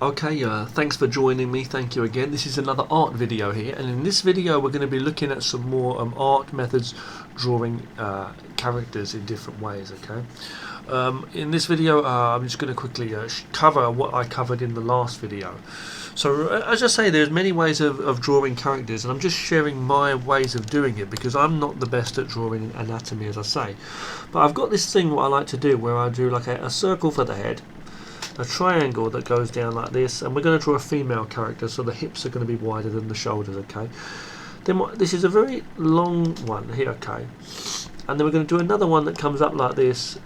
Okay, thanks for joining me. Thank you again. This is another art video here, and in this video we're going to be looking at some more art methods drawing characters in different ways. Okay. In this video I'm just going to quickly cover what I covered in the last video. So as I say, there's many ways of drawing characters, and I'm just sharing my ways of doing it because I'm not the best at drawing anatomy, as I say. But I've got this thing what I like to do where I do like a circle for the head, a triangle that goes down like this, and we're going to draw a female character, so the hips are going to be wider than the shoulders. Okay, then this is a very long one here. Okay, and then we're going to do another one that comes up like this,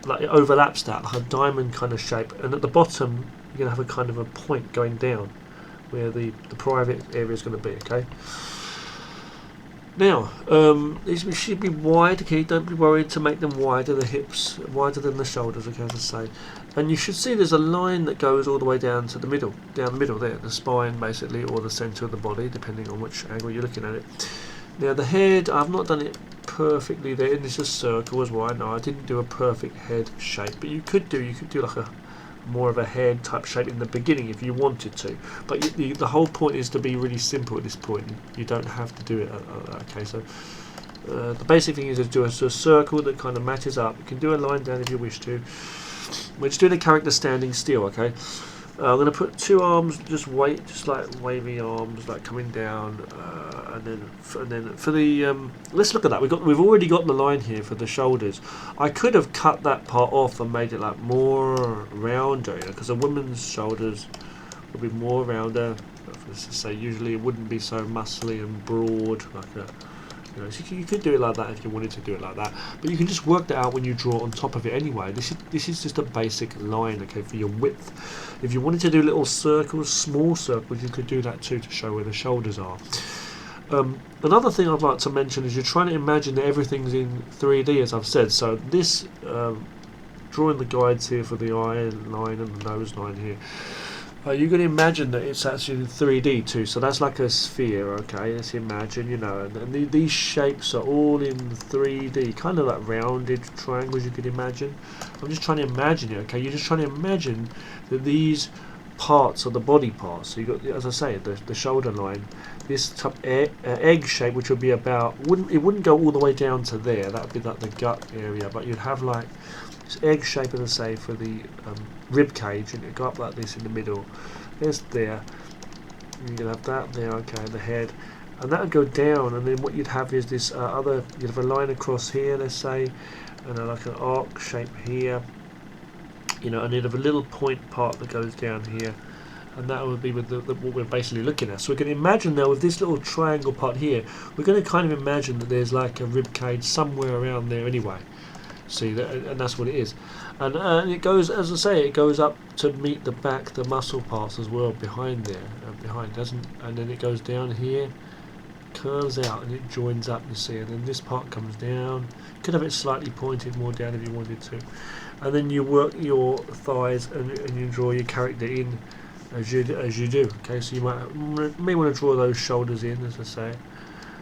like it overlaps that, like a diamond kind of shape, and at the bottom you're going to have a kind of a point going down where the private area is going to be. Okay, now these should be wide. Okay, don't be worried to make them wider, the hips wider than the shoulders. Okay, as I say, and you should see there's a line that goes all the way down to the middle, down the middle there, the spine basically, or the centre of the body, depending on which angle you're looking at it. Now the head, I've not done it perfectly there, and it's a circle as well. I know I didn't do a perfect head shape, but you could do like a more of a head type shape in the beginning if you wanted to, but the whole point is to be really simple at this point. You don't have to do it. Okay, so the basic thing is to do a circle that kind of matches up. You can do a line down if you wish to. We're just doing a character standing still. Okay, I'm going to put two arms, just like wavy arms, like coming down, and then for the let's look at that. We've already got the line here for the shoulders. I could have cut that part off and made it like more rounder, because a woman's shoulders would be more rounder. Let's just say usually it wouldn't be so muscly and broad like that. So you could do it like that if you wanted to do it like that, but you can just work that out when you draw on top of it anyway. This is just a basic line, okay, for your width. If you wanted to do little circles, small circles, you could do that too to show where the shoulders are. Another thing I'd like to mention is you're trying to imagine that everything's in 3D, as I've said. So this drawing the guides here for the eye line and the nose line here. You're going to imagine that it's actually in 3D too, so that's like a sphere, okay, let's imagine, and these shapes are all in 3D, kind of like rounded triangles you could imagine. I'm just trying to imagine it, okay, you're just trying to imagine that these parts are the body parts. So you've got, as I say, the shoulder line, this type egg shape, which would be about, it wouldn't go all the way down to there, that would be like the gut area, but you'd have like this egg shape, as I say, for the rib cage, and it'd go up like this in the middle. There's there. You're gonna have that there, okay, the head, and that would go down, and then what you'd have is this you'd have a line across here, let's say, and like an arc shape here, and you'd have a little point part that goes down here, and that would be with what we're basically looking at. So we can imagine now with this little triangle part here, we're going to kind of imagine that there's like a rib cage somewhere around there anyway. See that, and that's what it is, and it goes, as I say, it goes up to meet the back, the muscle parts as well behind there, and then it goes down here, curves out, and it joins up, you see, and then this part comes down. You could have it slightly pointed more down if you wanted to, and then you work your thighs and you draw your character in as you do. Okay, so you may want to draw those shoulders in, as I say,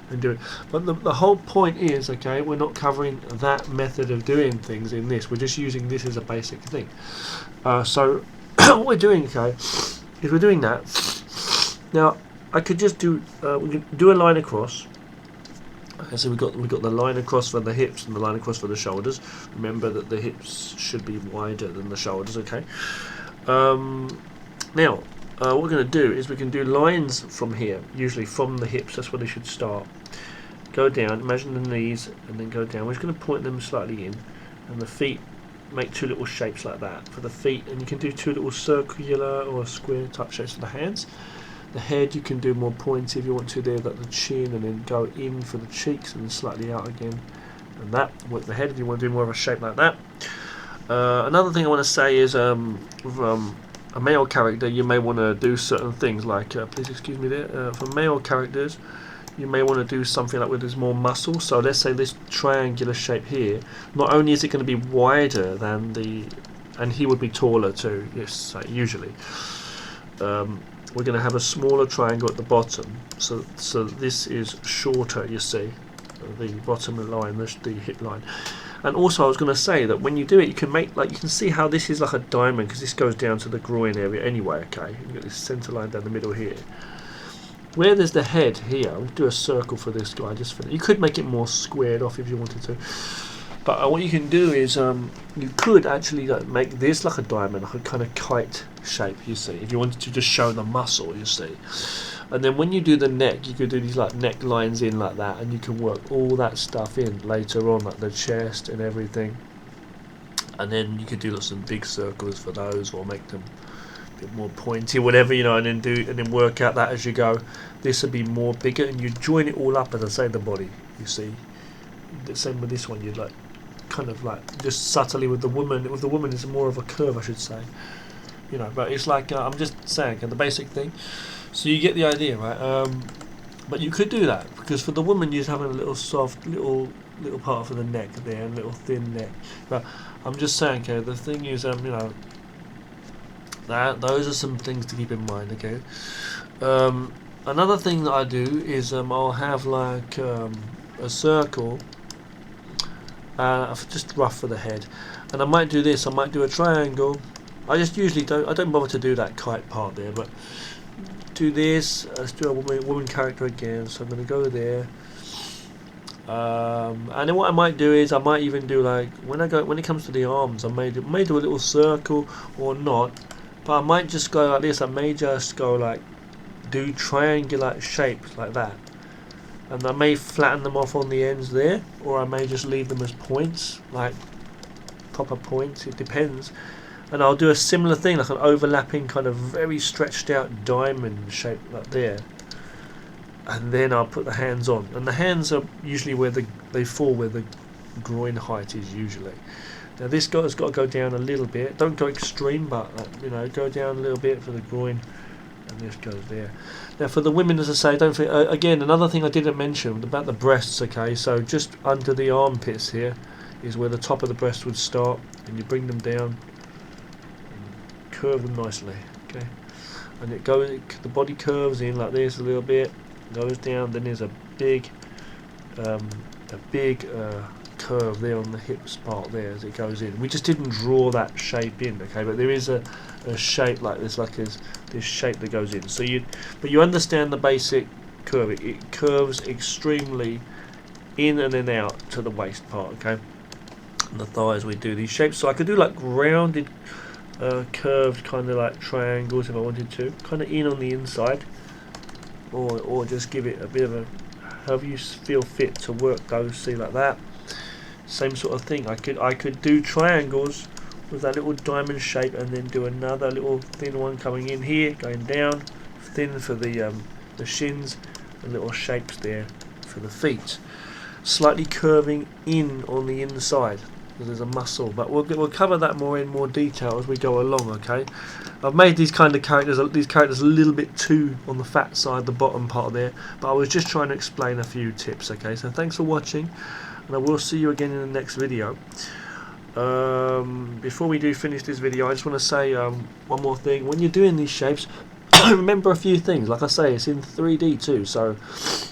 and do it. But the whole point is, okay, we're not covering that method of doing things in this. We're just using this as a basic thing. So what we're doing, okay, is we're doing that. Now I could just do we can do a line across. Okay, so we've got the line across for the hips and the line across for the shoulders. Remember that the hips should be wider than the shoulders. Okay. Now what we're going to do is we can do lines from here, usually from the hips. That's where they should start. Go down, imagine the knees, and then go down. We're just going to point them slightly in, and the feet, make two little shapes like that for the feet, and you can do two little circular or square type shapes for the hands. The head you can do more pointy if you want to there, like the chin, and then go in for the cheeks and then slightly out again, and that with the head if you want to do more of a shape like that. Another thing I want to say is with a male character, you may want to do certain things like, please excuse me there, for male characters you may want to do something like where there's more muscle. So let's say this triangular shape here, not only is it going to be wider than and he would be taller too, yes, usually. We're going to have a smaller triangle at the bottom, so this is shorter, you see, the bottom line, the hip line. And also I was going to say that when you do it, you can make, like, you can see how this is like a diamond, because this goes down to the groin area anyway. Okay, you've got this centre line down the middle here. Where there's the head here, I'll do a circle for this guy just for. You could make it more squared off if you wanted to, but what you can do is you could actually like make this like a diamond, like a kind of kite shape. You see, if you wanted to just show the muscle, you see. And then when you do the neck, you could do these like neck lines in like that, and you can work all that stuff in later on, like the chest and everything. And then you could do some big circles for those, or make them more pointy, whatever, you know, and then work out that as you go. This would be more bigger, and you join it all up, as I say, the body. You see, the same with this one. You'd like kind of like just subtly with the woman. With the woman, it's more of a curve, I should say. You know, but it's like I'm just saying the basic thing. So you get the idea, right? But you could do that, because for the woman, you're having a little soft, little part for the neck there, and a little thin neck. But I'm just saying, okay. The thing is, you know. Those are some things to keep in mind, okay. Another thing that I do is I'll have like a circle, just rough for the head, and I might do this. I might do a triangle. I just usually I don't bother to do that kite part there, but do this. Let's do a woman character again. So I'm going to go there. And then what I might do is I might even do like when it comes to the arms, I may do a little circle or not. But I might just go like this. I may just go like do triangular shapes like that, and I may flatten them off on the ends there, or I may just leave them as points, like proper points. It depends. And I'll do a similar thing, like an overlapping kind of very stretched out diamond shape like there. And then I'll put the hands on, and the hands are usually where they fall where the groin height is usually. Now this guy's got to go down a little bit. Don't go extreme, but you know, go down a little bit for the groin, and this goes there. Now for the women, as I say, don't forget, again, another thing I didn't mention about the breasts. Okay, so just under the armpits here is where the top of the breast would start, and you bring them down, and curve them nicely. Okay, and the body curves in like this a little bit, goes down. Then there's a big curve there on the hips part there as it goes in. We just didn't draw that shape in, okay, but there is a shape like this, this shape that goes in. So but you understand the basic curve. It curves extremely in and then out to the waist part, okay. And the thighs, we do these shapes. So I could do like rounded, curved kind of like triangles if I wanted to, kind of in on the inside, or just give it a bit of a, however you feel fit to work those. See, like that. Same sort of thing. I could do triangles with that little diamond shape, and then do another little thin one coming in here, going down, thin for the shins, and little shapes there for the feet, slightly curving in on the inside because there's a muscle. But we'll cover that in more detail as we go along. Okay, I've made these characters a little bit too on the fat side, the bottom part there, but I was just trying to explain a few tips. Okay, so thanks for watching, and I will see you again in the next video. Before we do finish this video, I just want to say one more thing. When you're doing these shapes, remember a few things. Like I say, it's in 3D too, so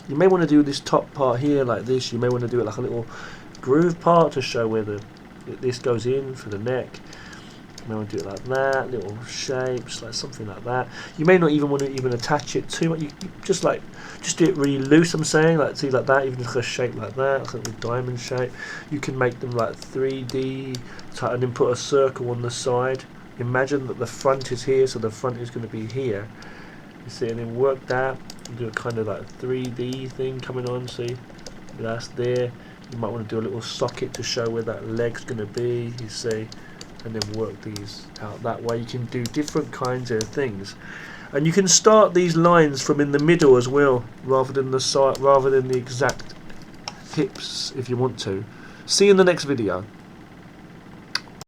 you may want to do this top part here like this. You may want to do it like a little groove part to show where this goes in for the neck. You may want to do it like that, little shapes, like something like that. You may not even want to attach it too much. You just do it really loose. I'm saying, like, see, like that, even like a shape like that, like a little diamond shape. You can make them like 3D, and then put a circle on the side. Imagine that the front is here, so the front is going to be here. You see, and then work that. Do a kind of like 3D thing coming on. See, that's there. You might want to do a little socket to show where that leg's going to be. You see, and then work these out that way. You can do different kinds of things, and you can start these lines from in the middle as well, rather than the side, rather than the exact hips, if you want to. See you in the next video.